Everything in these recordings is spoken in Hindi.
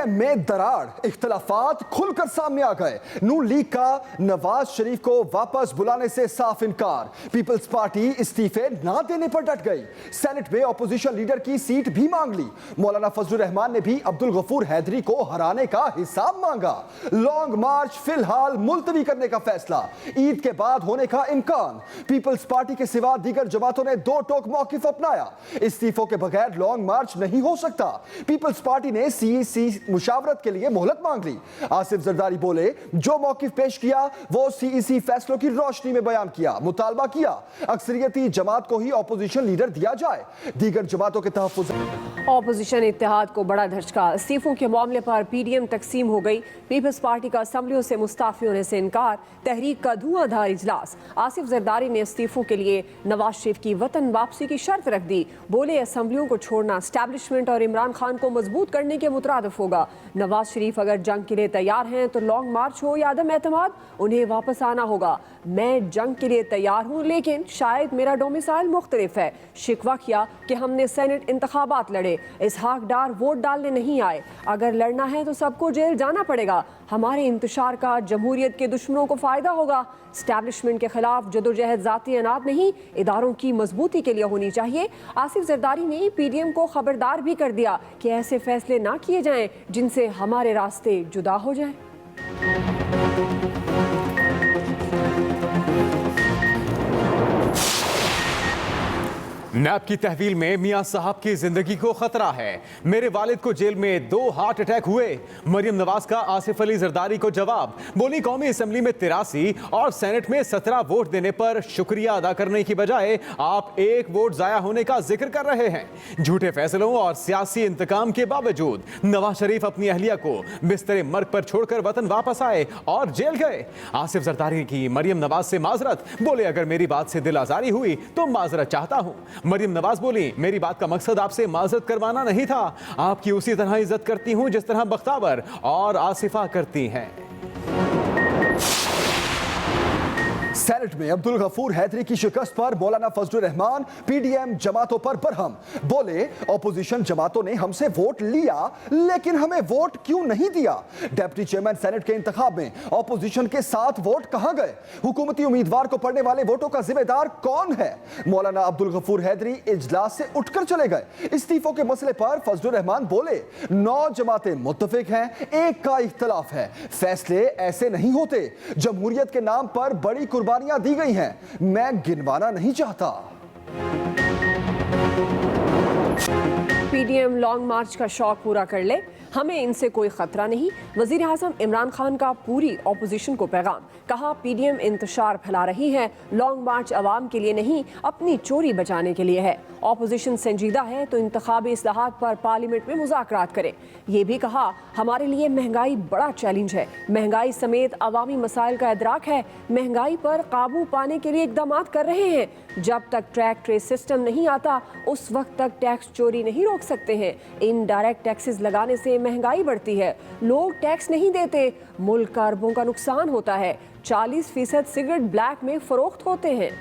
पीडीएम में दरार, इख्तलाफात खुलकर सामने आ गए। नून लीग का नवाज शरीफ को वापस बुलाने से साफ इनकार। पीपल्स पार्टी इस्तीफे ना देने पर डट गई। सेनेट में ऑपोजिशन लीडर की सीट भी मांग ली। मौलाना फजलुर रहमान ने भी अब्दुल गफूर हैदरी को हराने का हिसाब मांगा। लॉन्ग मार्च फिलहाल मुलतवी करने का फैसला, ईद के बाद होने का इम्कान। पीपल्स पार्टी के सिवा दीगर जमातों ने दो टोक मौकिफ अपनाया। इस्तीफों के बगैर लॉन्ग मार्च नहीं हो सकता। पीपल्स पार्टी ने सीईसी मुशावरत के लिए मोहलत मांग ली। आसिफ जरदारी बोले, जो मौकिफ पेश किया वो सीईसी फैसलों की रोशनी में बयान किया। मुतालबा किया अक्सरियती जमात को ही ऑपोजिशन लीडर दिया जाए। दीगर जमातों के तहफ्फुज़। ऑपोजिशन इत्तेहाद को बड़ा धचका, इस्तीफों के मामले पर पीडीएम तकसीम हो गई। पीपल्स पार्टी का असम्बलियों से मुस्ताफी होने से इनकार। तहरीक का धुआंधार इजलास। आसिफ जरदारी ने इस्तीफों के लिए नवाज शरीफ की वतन वापसी की शर्त रख दी। बोले, असम्बलियों को छोड़ना एस्टैब्लिशमेंट और इमरान खान को मजबूत करने के मुतरादिफ होगा। नवाज शरीफ अगर जंग के लिए तैयार हैं तो लॉन्ग मार्च हो या अदम एतमाद, उन्हें वापस आना होगा। मैं जंग के लिए तैयार हूँ, लेकिन शायद मेरा डोमिसाइल मुख्तलिफ है। शिकवा किया कि हमने सेनेट इंतखाबात लड़े, इसहाक डार वोट डालने नहीं आए। अगर लड़ना है तो सबको जेल जाना पड़ेगा। हमारे इंतशार का जमहूरियत के दुश्मनों को फायदा होगा। एस्टैब्लिशमेंट के खिलाफ जदोजहद जाती अनाद नहीं, इदारों की मजबूती के लिए होनी चाहिए। आसिफ जरदारी ने पीडीएम को खबरदार भी कर दिया कि ऐसे फैसले ना किए जाएं जिनसे हमारे रास्ते जुदा हो जाएं। नैब की तहवील में मियां साहब की जिंदगी को खतरा है। मेरे वालिद को जेल में 2 हार्ट अटैक हुए। मरियम नवाज का आसिफ अली जरदारी को जवाब। बोली, कौमी असम्बली में 83 और सेनेट में 17 वोट देने पर शुक्रिया अदा करने की बजाय आप 1 वोट जाया होने का जिक्र कर रहे हैं। झूठे फैसलों और सियासी इंतकाम के बावजूद नवाज शरीफ अपनी अहलिया को बिस्तरे मर्ग पर छोड़कर वतन वापस आए और जेल गए। आसिफ जरदारी की मरियम नवाज से माजरत। बोले, अगर मेरी बात से दिल आजारी हुई तो माजरत चाहता हूं। मरियम नवाज बोली, मेरी बात का मकसद आपसे माजरत करवाना नहीं था। आपकी उसी तरह इज्जत करती हूं जिस तरह बख्तावर और आसिफा करती हैं। सेनेट में अब्दुल गफूर हैदरी की शिकस्त पर मौलाना फजलुर रहमान पीडीएम जमातों पर बरहम। बोले, ऑपोजिशन जमातों ने हमसे वोट लिया लेकिन हमें वोट क्यों नहीं दिया। डिप्टी चेयरमैन सेनेट के इंतखाब में ऑपोजिशन के 7 वोट कहां गए। हुकूमती उम्मीदवार को पड़ने वाले वोटों का जिम्मेदार कौन है। मौलाना अब्दुल गफूर हैदरी इजलास से उठकर चले गए। इस्तीफों के मसले पर फजलुर रहमान बोले, 9 जमातें मुत्तफिक हैं, 1 का इख्तलाफ है। फैसले ऐसे नहीं होते। जमहूरियत के नाम पर बड़ी कुर्बानियां दी गई हैं, मैं गिनवाना नहीं चाहता। पीडीएम लॉन्ग मार्च का शौक पूरा कर ले, हमें इनसे कोई खतरा नहीं। वजीर आजम इमरान खान का पूरी ऑपोजिशन को पैगाम। कहा, पीडीएम इंतशार फैला रही है, लॉन्ग मार्च अवाम के लिए नहीं, अपनी चोरी बचाने के लिए है। ऑपोजिशन संजीदा है तो इंतखाबी इस्लाहात पर पार्लियामेंट में मुज़ाकरात करे। ये भी कहा, हमारे लिए महंगाई बड़ा चैलेंज है। महंगाई समेत अवामी मसाइल का इदराक है। महंगाई पर काबू पाने के लिए इकदाम कर रहे हैं। जब तक ट्रैक ट्रेस सिस्टम नहीं आता उस वक्त तक टैक्स चोरी नहीं रोक सकते हैं। इनडायरेक्ट टैक्सेस लगाने से महंगाई बढ़ती है। लोग टैक्स नहीं देते, मुल्क का अरबों का नुकसान होता है। 40% सिगरेट ब्लैक में फरोख्त होते हैं।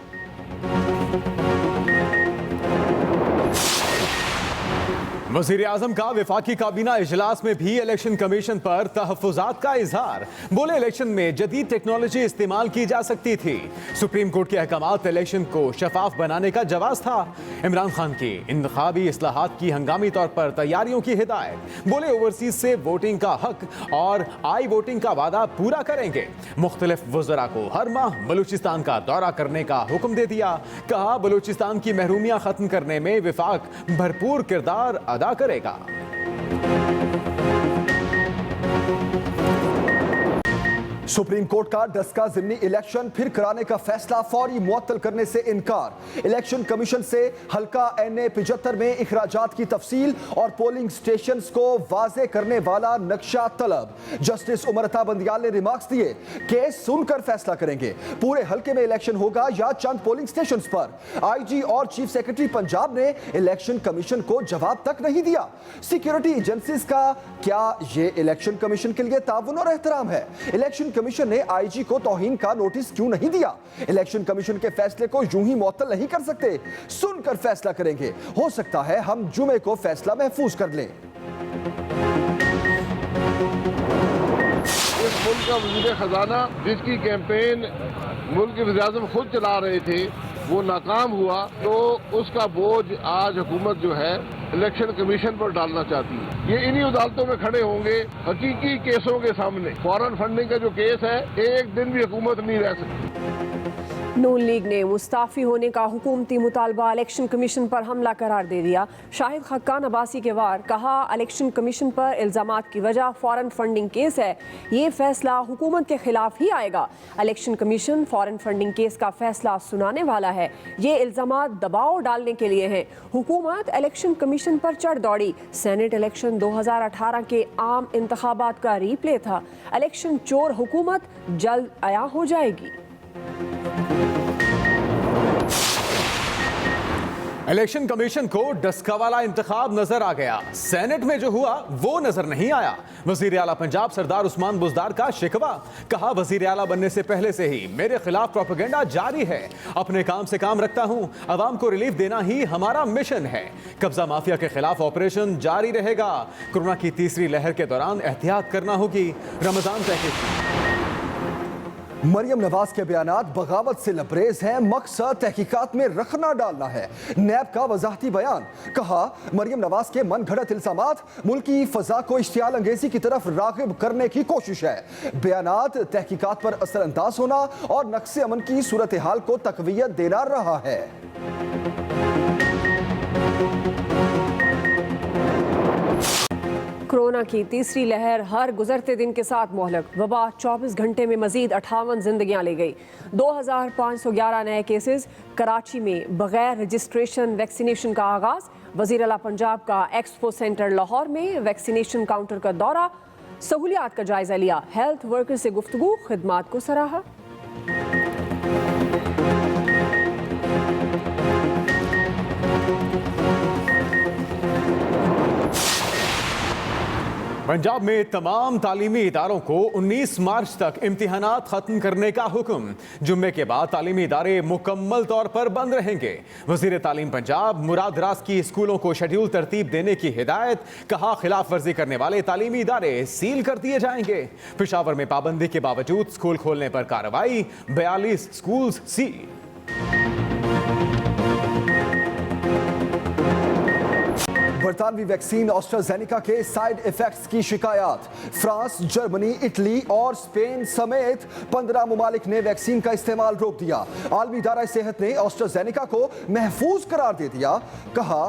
वज़ीर आज़म का वफाकी काबीना इजलास में भी इलेक्शन कमीशन पर तहफ़्फ़ुज़ात का इजहार। बोले, इलेक्शन में जदीद टेक्नोलॉजी इस्तेमाल की जा सकती थी। सुप्रीम कोर्ट के अहकामात इलेक्शन को शफाफ बनाने का जवाब था। इमरान खान की इंतखाबी इस्लाहात की हंगामी तौर पर तैयारियों की हिदायत। बोले, ओवरसीज से वोटिंग का हक और आई वोटिंग का वादा पूरा करेंगे। मुख्तलिफ वज़रा को हर माह बलूचिस्तान का दौरा करने का हुक्म दे दिया। कहा, बलूचिस्तान की महरूमियां खत्म करने में विफाक भरपूर किरदार अदा करेगा। सुप्रीम कोर्ट का 10 का ज़िमनी इलेक्शन फिर कराने का फैसला फौरी मुअत्तल करने से इनकार। इलेक्शन कमीशन से हल्का NA 75 में इखराजात की तफसील और पोलिंग स्टेशंस को वाजे करने वाला नक्शा तलब। जस्टिस उमर अता बंदियाल ने रिमार्क्स दिए, केस सुनकर फैसला करेंगे। पूरे हल्के में इलेक्शन होगा या चंद पोलिंग स्टेशंस पर। IG और चीफ सेक्रेटरी पंजाब ने इलेक्शन कमीशन को जवाब तक नहीं दिया। सिक्योरिटी एजेंसीज का क्या ये इलेक्शन कमीशन के लिए ताउन और एहतराम है। इलेक्शन कमीशन ने IG को तौहीन का नोटिस क्यों नहीं दिया। इलेक्शन कमीशन के फैसले को यूं ही मुअत्तल नहीं कर सकते, सुनकर फैसला करेंगे। हो सकता है हम जुमे को फैसला महफूज कर लें। मुल्क का वज़ीर खजाना जिसकी कैंपेन मुल्क के वज़ीर-ए-आज़म खुद चला रहे थे वो नाकाम हुआ, तो उसका बोझ आज हुकूमत जो है इलेक्शन कमीशन पर डालना चाहती है। ये इन्हीं अदालतों में खड़े होंगे हकीकी केसों के सामने। फॉरेन फंडिंग का जो केस है, एक दिन भी हुकूमत नहीं रह सकती। नून लीग ने मुस्ताफी होने का हुकूमती मुतालबा इलेक्शन कमीशन पर हमला करार दे दिया। शाहिद खक्कान अब्बासी के वार कहा, इलेक्शन कमीशन पर इल्जामात की वजह फॉरेन फंडिंग केस है, ये फैसला हुकूमत के खिलाफ ही आएगा। Election commission foreign funding case का फैसला सुनाने वाला है। ये इल्जामात दबाव डालने के लिए हैं। हुकूमत इलेक्शन कमीशन पर चढ़ दौड़ी। सेनेट इलेक्शन 2018 के आम इंतखाबात का रीप्ले था। इलेक्शन चोर हुकूमत जल्द आया हो जाएगी। इलेक्शन कमीशन को डस्का वाला इंतखाब नजर आ गया। सेनेट में जो हुआ वो नजर नहीं आया। वजीर आला पंजाब सरदार उस्मान बुज़दार का शिकवा, कहा वजीर आला बनने से पहले से ही मेरे खिलाफ प्रोपेगेंडा जारी है। अपने काम से काम रखता हूं, अवाम को रिलीफ देना ही हमारा मिशन है। कब्जा माफिया के खिलाफ ऑपरेशन जारी रहेगा। कोरोना की तीसरी लहर के दौरान एहतियात करना होगी। रमजान तहकीक। मरियम नवाज के बयानात बगावत से लबरेज हैं, मकसद तहकीकात में रखना डालना है। नैब का वजाहती बयान, कहा मरियम नवाज के मन घड़त इल्जामात मुल्की फजा को इश्तियाल अंगेजी की तरफ रागिब करने की कोशिश है। बयानात तहकीकात पर असरअंदाज होना और नक्शे अमन की सूरत हाल को तकवीयत देना रहा है। कोरोना की तीसरी लहर हर गुजरते दिन के साथ मोहलक। वबा 24 घंटे में मजीद 58 जिंदगियां ले गई। 2511 नए केसेस। कराची में बगैर रजिस्ट्रेशन वैक्सीनेशन का आगाज। वजीर आला पंजाब का एक्सपो सेंटर लाहौर में वैक्सीनेशन काउंटर का दौरा, सहूलियात का जायजा लिया। हेल्थ वर्कर से गुफ्तगू, खिदमात को सराहा। पंजाब में तमाम तालीमी इदारों को 19 मार्च तक इम्तिहानात खत्म करने का हुक्म। जुम्मे के बाद तालीमी इदारे मुकम्मल तौर पर बंद रहेंगे। वजीर तालीम पंजाब मुराद रास की स्कूलों को शेड्यूल तरतीब देने की हिदायत, कहा खिलाफ वर्जी करने वाले तालीमी इदारे सील कर दिए जाएंगे। पेशावर में पाबंदी के बावजूद स्कूल खोलने पर कार्रवाई, 42 स्कूल सील। बरतानवी वैक्सीन ऑस्ट्राजेनिका के साइड इफेक्ट्स की शिकायत। फ्रांस, जर्मनी, इटली और स्पेन समेत 15 मुमालिक ने वैक्सीन का इस्तेमाल रोक दिया। आलमी इदारा सेहत ने ऑस्ट्राजेनिका को महफूज करार दे दिया। कहा